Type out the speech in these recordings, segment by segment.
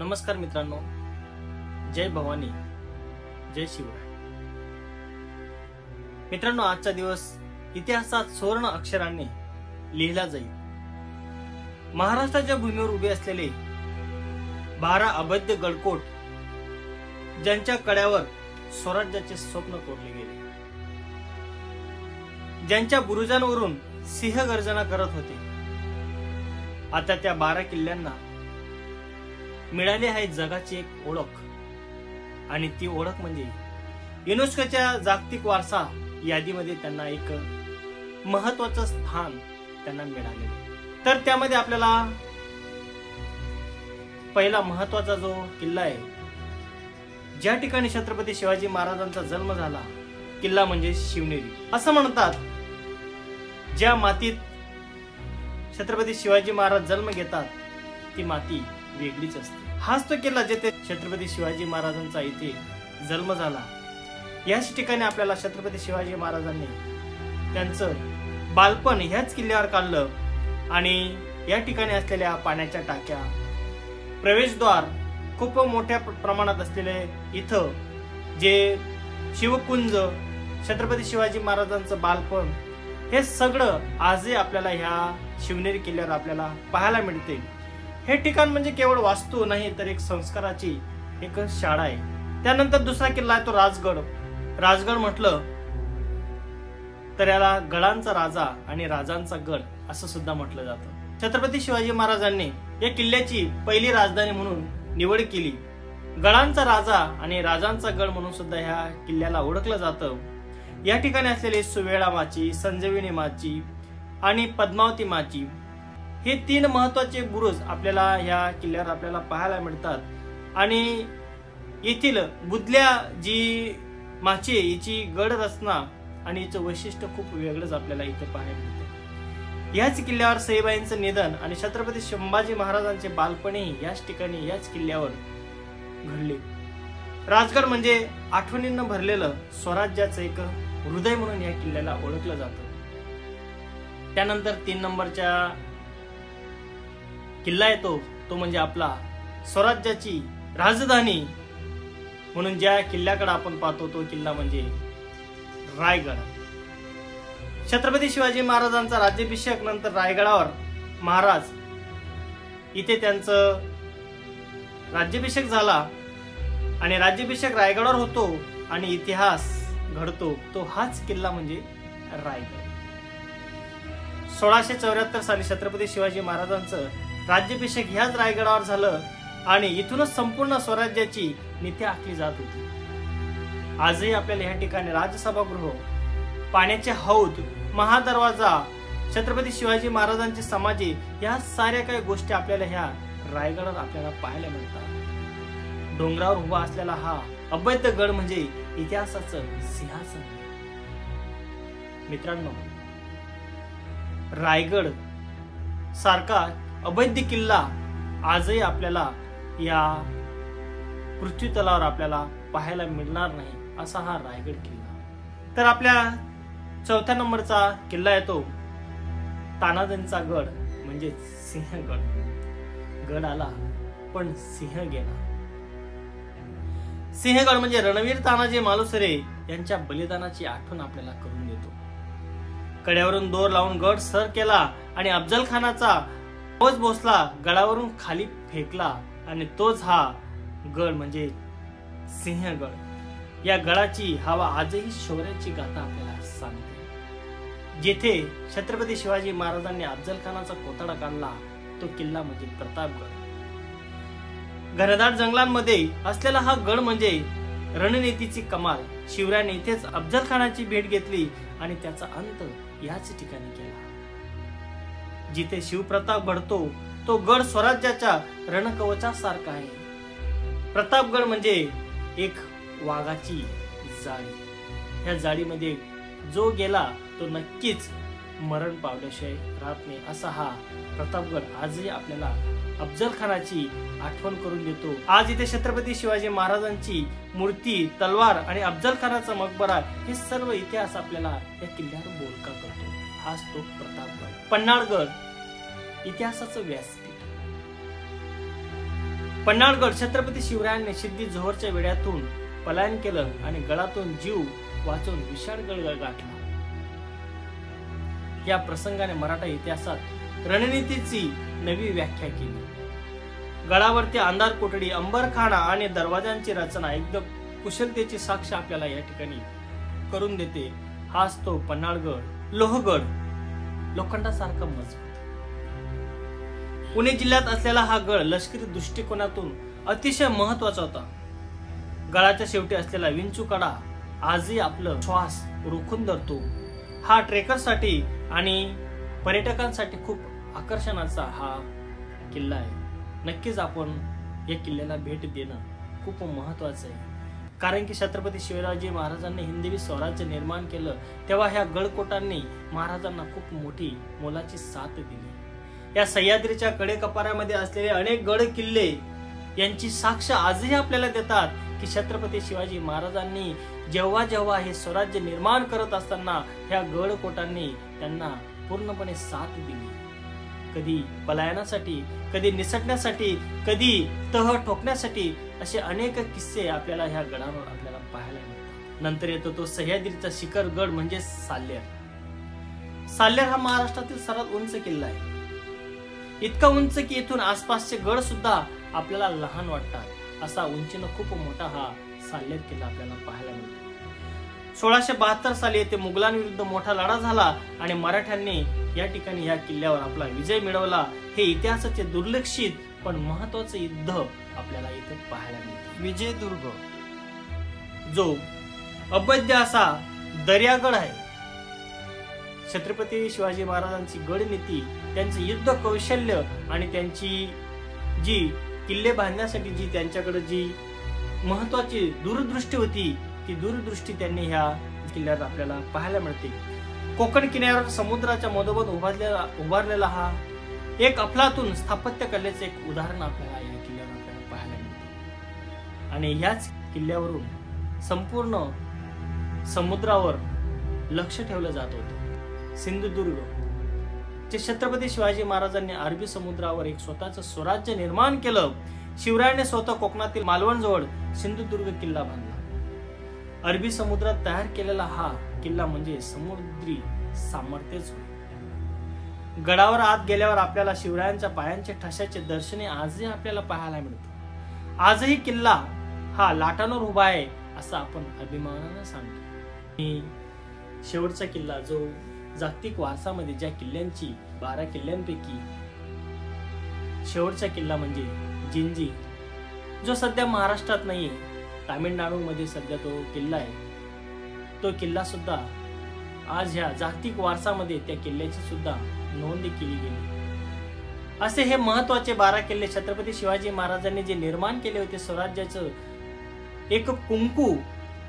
नमस्कार मित्रांनो, जय भवानी, जय शिवराय. मित्रांनो, आजचा दिवस इतिहासात सुवर्ण अक्षरांनी लिहिला जाईल. महाराष्ट्राच्या भूमीवर उभे असलेले 12 अभेद्य गडकोट, ज्यांच्या कड्यावर स्वराज्याचे स्वप्न कोरले गेले, ज्यांच्या बुरुजांवरून सिंह गर्जना करत होते, आता त्या 12 किल्ल्यांना मिळाली आहे जगाची एक ओळख. आणि ती ओळख म्हणजे युनेस्कोच्या जागतिक वारसा यादीमध्ये त्यांना एक महत्वाचं स्थान त्यांना मिळाले. तर त्यामध्ये आपल्याला पहिला महत्वाचा जो किल्ला आहे, ज्या ठिकाणी छत्रपती शिवाजी महाराजांचा जन्म झाला, किल्ला म्हणजे शिवनेरी. असं म्हणतात, ज्या मातीत छत्रपती शिवाजी महाराज जन्म घेतात ती माती वेगळीच असते. हाच तो किल्ला जिथे छत्रपती शिवाजी महाराजांचा इथे जन्म झाला. याच ठिकाणी आपल्याला छत्रपती शिवाजी महाराजांनी त्यांचं बालपण ह्याच किल्ल्यावर काढलं. आणि या ठिकाणी असलेल्या पाण्याच्या टाक्या, प्रवेशद्वार खूप मोठ्या प्रमाणात असलेले इथं जे शिवकुंज, छत्रपती शिवाजी महाराजांचं बालपण, हे सगळं आजही आपल्याला ह्या शिवनेरी किल्ल्यावर आपल्याला पाहायला मिळते. हे ठिकाण म्हणजे केवळ वास्तू नाही, तर एक संस्काराची एक शाळा आहे. त्यानंतर दुसरा किल्ला आहे तो राजगड. राजगड म्हटलं तर याला गडांचा राजा आणि राजांचा गड असं सुद्धा म्हटलं जातं. छत्रपती शिवाजी महाराजांनी या किल्ल्याची पहिली राजधानी म्हणून निवड केली. गडांचा राजा आणि राजांचा गड म्हणून सुद्धा ह्या किल्ल्याला ओळखलं जातं. या ठिकाणी असलेले सुवेळा माची, संजीवनी माची आणि पद्मावती माची, हे 3 महत्वाचे बुरुज आपल्याला या किल्ल्यावर आपल्याला पाहायला मिळतात. आणि येथील बुधल्या जी माची, हिची गड रचना आणि हिचं वैशिष्ट्य खूप वेगळंच आपल्याला इथे पाहायला मिळतं. याच किल्ल्यावर सईबाईंचं निधन आणि छत्रपती संभाजी महाराजांचे बालपणही याच ठिकाणी याच किल्ल्यावर घडले. राजगड म्हणजे आठवणींना भरलेलं स्वराज्याचं एक हृदय म्हणून या किल्ल्याला ओळखलं जातं. त्यानंतर 3 नंबरच्या किल्ला येतो तो म्हणजे आपला स्वराज्याची राजधानी म्हणून ज्या किल्ल्याकडे आपण पाहतो तो किल्ला म्हणजे रायगड. छत्रपती शिवाजी महाराजांचा राज्याभिषेक नंतर रायगडावर महाराज इथे त्यांचं राज्याभिषेक झाला आणि राज्याभिषेक रायगडावर होतो आणि इतिहास घडतो तो हाच किल्ला म्हणजे रायगड. 1674 साली छत्रपती शिवाजी महाराजांचं राज्याभिषेक ह्याच रायगडावर झालं आणि इथूनच संपूर्ण स्वराज्याची नीती आखली जात होती. आजही आपल्याला या ठिकाणी राजसभागृह, पाण्याचे हौद, महादरवाजा, छत्रपती शिवाजी महाराजांची समाधी, या साऱ्या काही गोष्टी आपल्याला ह्या रायगडावर आपल्याला पाहायला मिळतात. डोंगरावर उभा असलेला हा अभेद्य गड म्हणजे इतिहासाचं सिंहासन. मित्रांनो, रायगड सारखा अभेद्य किल्ला आजही आपल्याला या पृथ्वी तलावर आपल्याला पाहायला मिळणार नाही, असा हा रायगड किल्ला. तर आपल्या 4थ्या नंबरचा किल्ला येतो तानाजींचा गड म्हणजे सिंहगड. गड आला पण सिंह गेला. सिंहगड म्हणजे रणवीर तानाजी मालुसरे यांच्या बलिदानाची आठवण आपल्याला करून देतो. कड्यावरून दोर लावून गड सर केला आणि अफजल खानाचा फौज भोसला गडावरून खाली फेकला आणि तोच हा गड म्हणजे सिंहगड. या गडाची हवा आजही शौर्याची गाथा आपल्याला सांगते. जिथे छत्रपती शिवाजी महाराजांनी अफजल खानाचा कोथळा काढला तो किल्ला म्हणजे प्रतापगड. घनदाट जंगलांमध्ये असलेला हा गड म्हणजे रणनीतीची कमाल. शिवरायाने इथेच अफजल खानाची भेट घेतली आणि त्याचा अंत याच ठिकाणी केला. जिथे शिवप्रताप घडतो तो गड स्वराज्याच्या रणकवचासारखा आहे. प्रतापगड म्हणजे एक वाघाची जाळी. या जाळीमध्ये जो गेला तो नक्कीच मरण पावल्याशिवाय राहत नाही, असा हा प्रतापगड आजही आपल्याला अफजल खानाची आठवण करून देतो. आज इथे छत्रपती शिवाजी महाराजांची मूर्ती, तलवार आणि अफजल खानाचा मकबरा, हे सर्व इतिहास आपल्याला या किल्ल्यावर बोलका करतो. हाच तो प्रतापगड. पन्हाळगड इतिहासाचं व्यासपीठ. पन्हाळगड छत्रपती शिवरायांनी सिद्धी जोहरच्या वेढ्यातून पलायन केलं आणि गडातून जीव वाचून विशाळगड गाठला. या प्रसंगाने मराठा इतिहासात रणनीतीची नवी व्याख्या केली. गडावरती अंधार कोठडी, अंबरखाना आणि दरवाजांची रचना एकदम कुशलतेची साक्ष आपल्याला या ठिकाणी करून देते. हाच तो पन्हाळगड, लोहगड, लोखंडासारखा मजबूत. पुणे जिल्ह्यात असलेला हा गड लष्करी दृष्टिकोनातून अतिशय महत्वाचा होता. गडाच्या शेवटी असलेला विंचूकडा आजही आपलं श्वास रोखून धरतो. हा ट्रेकरसाठी आणि पर्यटकांसाठी खूप आकर्षणाचा हा किल्ला आहे. नक्कीच आपण या किल्ल्याला भेट देणं खूप महत्वाचं आहे. कारण की छत्रपती शिवाजी महाराजांनी हिंदवी स्वराज्य निर्माण केलं तेव्हा ह्या गडकोटांनी महाराजांना खूप मोठी मोलाची साथ दिली. या सह्याद्रीच्या कडेकपाऱ्यामध्ये असलेले अनेक गड किल्ले यांची साक्ष आजही आपल्याला देतात की छत्रपती शिवाजी महाराजांनी जेव्हा जेव्हा हे स्वराज्य निर्माण करत असताना ह्या गडकोटांनी त्यांना पूर्णपणे साथ दिली. कधी पलायनासाठी, कधी निसटण्यासाठी, कधी तह ठोकण्यासाठी असे अनेक किस्से आपल्याला ह्या गडावर आपल्याला पाहायला मिळतात. नंतर येतो तो सह्याद्रीचा शिखर गड म्हणजे साल्हेर. साल्हेर हा महाराष्ट्रातील सर्वात उंच किल्ला आहे. इतका उंच की इथून आसपासचे गड सुद्धा आपल्याला लहान वाटतात. असा उंचीनं खूप मोठा हा साल्हेर किल्ला आपल्याला पाहायला मिळतो. 1672 साली येथे मुघलांविरुद्ध मोठा लढा झाला आणि मराठ्यांनी या ठिकाणी या किल्ल्यावर आपला विजय मिळवला. हे इतिहासाचे दुर्लक्षित पण महत्वाचे युद्ध आपल्याला इथे पाहायला मिळते. विजयदुर्ग जो अवैध असा दर्यागड आहे. छत्रपती शिवाजी महाराजांची गडनीती, त्यांचे युद्ध कौशल्य आणि त्यांची जी किल्ले बांधण्यासाठी जी त्यांच्याकडे जी महत्वाची दूरदृष्टी होती ती दूरदृष्टी त्यांनी ह्या किल्ल्यावर आपल्याला पाहायला मिळते. कोकण किनाऱ्यावर समुद्राच्या मधोमध उभारलेला हा एक अफलातून स्थापत्य कलेचे एक उदाहरण आपल्याला या किल्ल्यावर आपल्याला पाहायला मिळते. आणि याच किल्ल्यावरून संपूर्ण समुद्रावर लक्ष ठेवलं जात होतं. सिंधुदुर्ग जे छत्रपती शिवाजी महाराजांनी अरबी समुद्रावर एक स्वतःचं स्वराज्य निर्माण केलं. शिवरायाने स्वतः कोकणातील मालवण जवळ सिंधुदुर्ग किल्ला बांधला. अरबी समुद्रात तयार केलेला हा किल्ला म्हणजे समुद्री सामर्थ्यच होय. गडावर आत गेल्यावर आपल्याला शिवरायांच्या पायांचे ठशाचे दर्शने आजही आपल्याला पाहायला मिळतं. आजही किल्ला हा लाटांवर उभा आहे असं आपण अभिमानाने सांगतो. शेवटचा किल्ला जो जागतिक वारसामध्ये ज्या किल्ल्यांची 12 किल्ल्यांपैकी शेवटचा किल्ला म्हणजे जिंजी, जो सध्या महाराष्ट्रात नाहीये, तामिळनाडू मध्ये सध्या तो किल्ला आहे. तो किल्ला सुद्धा आज ह्या जागतिक वारसामध्ये त्या किल्ल्याची सुद्धा नोंद केली गेली. असे हे महत्वाचे 12 किल्ले छत्रपती शिवाजी महाराजांनी जे निर्माण केले होते, स्वराज्याचं एक कुंकू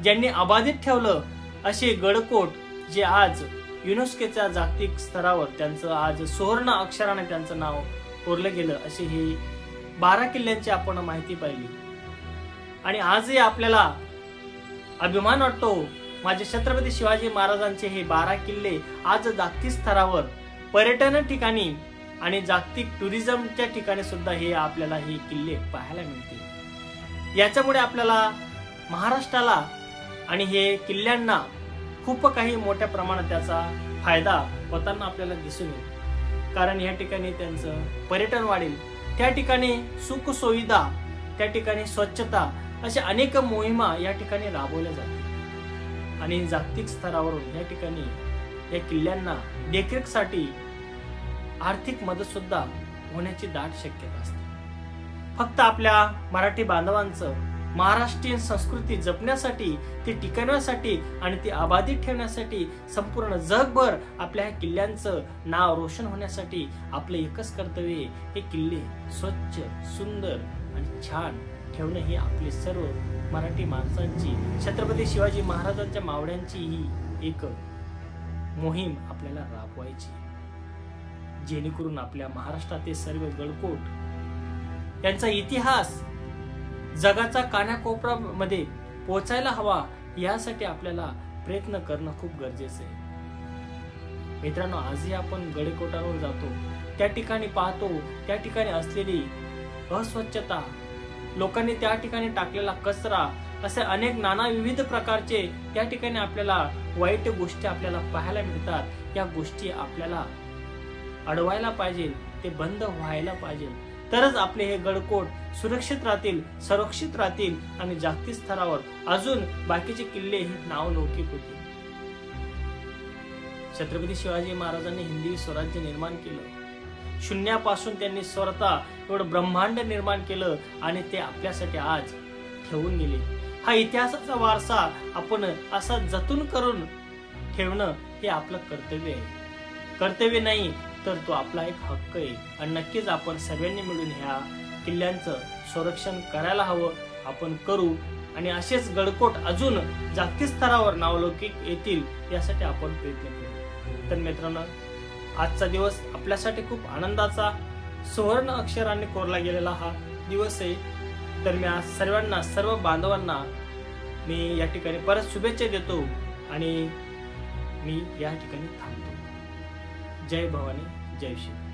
ज्यांनी अबाधित ठेवलं, असे गडकोट जे आज युनेस्कोच्या जागतिक स्तरावर त्यांचं आज सुवर्ण अक्षराने त्यांचं नाव कोरलं गेलं, असे हे 12 किल्ल्यांची आपण माहिती पाहिली. आणि आजही आपल्याला अभिमान वाटतो माझे छत्रपती शिवाजी महाराजांचे हे 12 किल्ले आज जागतिक स्तरावर पर्यटन ठिकाणी आणि जागतिक टुरिझमच्या ठिकाणी सुद्धा हे आपल्याला हे किल्ले पाहायला मिळतील. याच्यामुळे आपल्याला महाराष्ट्राला आणि हे किल्ल्यांना खूप काही मोठ्या प्रमाणात त्याचा फायदा होताना आपल्याला दिसून येईल. कारण या ठिकाणी त्यांचं पर्यटन वाढेल, त्या ठिकाणी सुख सुविधा, त्या ठिकाणी स्वच्छता अशा अनेक मोहिमा या ठिकाणी राबवल्या जातात. आणि जागतिक स्तरावरून या ठिकाणी या किल्ल्यांना देखरेखीसाठी आर्थिक मदत सुद्धा होण्याची दाट शक्यता असते. फक्त आपल्या मराठी बांधवांचं महाराष्ट्रीयन संस्कृती जपण्यासाठी, ती टिकवण्यासाठी आणि ती अबाधित ठेवण्यासाठी संपूर्ण जगभर आपल्या किल्ल्यांचं नाव रोशन होण्यासाठी आपलं एकच कर्तव्य आहे, हे किल्ले स्वच्छ, सुंदर आणि छान ठेवणं ही आपली सर्व मराठी माणसांची, छत्रपती शिवाजी महाराजांच्या मावळ्यांची ही एक मोहीम आपल्याला राबवायची, जेणेकरून आपल्या महाराष्ट्रातील सर्व गडकोट यांचा इतिहास जगाचा कानाकोपऱ्यामध्ये पोहोचायला हवा, यासाठी आपल्याला प्रयत्न करणं खूप गरजेचं आहे. मित्रांनो, आजही आपण गडकोटावर जातो, त्या ठिकाणी पाहतो त्या ठिकाणी असलेली अस्वच्छता, लोकांनी त्या ठिकाणी टाकलेला कचरा, असे अनेक नाना विविध प्रकारचे त्या ठिकाणी आपल्याला वाईट गोष्टी आपल्याला पाहायला मिळतात. या गोष्टी आपल्याला अडवायला पाहिजे, ते बंद व्हायला पाहिजे. तरच आपले हे गडकोट सुरक्षित राहतील, संरक्षित राहतील आणि जागतिक स्तरावर अजून बाकीचे किल्ले हे नावलौकिक होतील. छत्रपती शिवाजी महाराजांनी हिंदवी स्वराज्य निर्माण केलं. शून्यापासून त्यांनी स्वतः एवढं ब्रह्मांड निर्माण केलं आणि ते आपल्यासाठी आज ठेवून गेले. हा इतिहासाचा वारसा आपण असा जतन करून ठेवणं हे आपलं कर्तव्य आहे. कर्तव्य नाही तर तो आपला एक हक्क आहे. आणि नक्कीच आपण सर्वांनी मिळून ह्या किल्ल्यांचं संरक्षण करायला हवं. आपण करू आणि असेच गडकोट अजून जागतिक स्तरावर नावलौकिक येतील यासाठी आपण प्रयत्न करू. तर मित्रांनो, आजचा दिवस आपल्यासाठी खूप आनंदाचा, सुवर्ण अक्षरांनी कोरला गेलेला हा दिवस आहे. तर मी आज सर्वांना, सर्व बांधवांना मी या ठिकाणी परत शुभेच्छा देतो आणि मी या ठिकाणी थांबतो. जय भवानी, जय शिव.